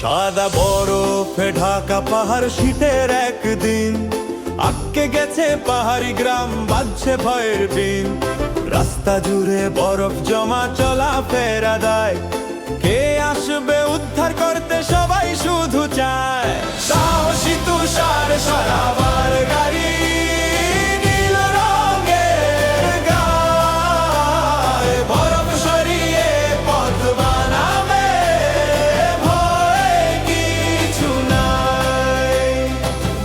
সাদা বরফে ঢাকা পাহাড় শীতের একদিন, আটকে গেছে পাহাড়ি গ্রাম, বাজছে ভয়ের বিন। রাস্তা জুড়ে বরফ জমা, চলা ফেরা দায়, কে আসবে উদ্ধার করতে, সবাই শুধু চায় সাহসী তুষার সারাবার গাড়ি, নীল রঙের গায়, বরফ সরিয়ে পথ বানাবে, ভয় কিছু নাই।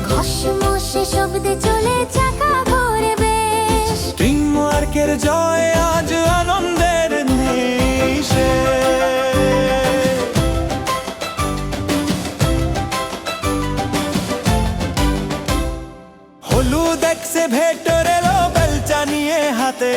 ঘসমসে শব্দে চলে চাকা ঘোরে বেশ, টিমওয়ার্কের জয় আজ আনন্দের নিশে। হলুদ দেখছে ভেটর এলো বেলচা নিয়ে হাতে,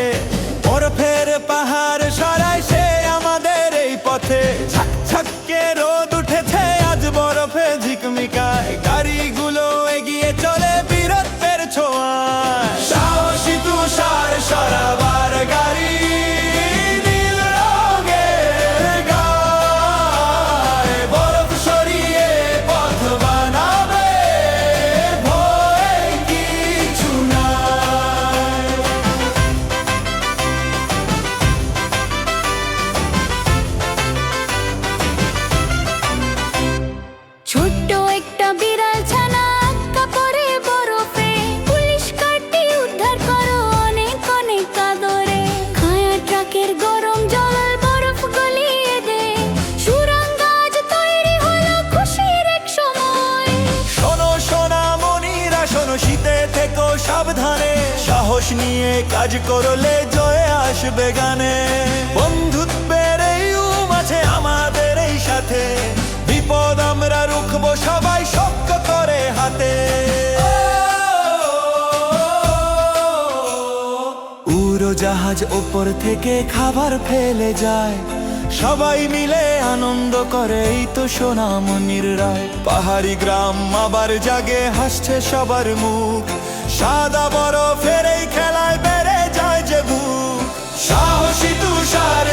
বরফের পাহাড় সরাই সে আমাদের এই পথে। ঝাকঝাকে রোদ উঠেছে আজ বরফে ঝিকমিকায়, গাড়িগুলো এগিয়ে চলে বীরত্বের ছোঁয়ায়। সাহসী তুষার সরাবার গাড়ি, নীল রঙের গায়, বরফ সরিয়ে পথ বানাবে, ভয় কিছু নাই। ছোট্ট একটা বিড়াল ছানা আটকা পড়ে বরফে, পুলিশ কাটি উদ্ধার করো অনেক অনেক কাদরে। খায়া ট্রাকের গরম জল বরফ গলিয়ে দে, সুরঙ্গ আজ তৈরি হলো খুশির এক সময়। শোনো সোনা মনিরা শোনো, শীতে থেকো সাবধানে, সাহস নিয়ে কাজ করলে জয় আসবে গানে। বন্ধুত্বের এই মাঝে আমাদের এই সাথে, বিপদ আমরা রুখবো সবাই শক্ত করে হাতে। উড়োজাহাজ ওপর থেকে খাবার ফেলে যায়, সবাই মিলে আনন্দ করে, এই তো সোনামণির রায়। পাহাড়ি গ্রাম আবার জাগে, হাসছে সবার মুখ, সাদা বরফের এই খেলায় বেড়ে যায় যে বুক। সাহসী তুষার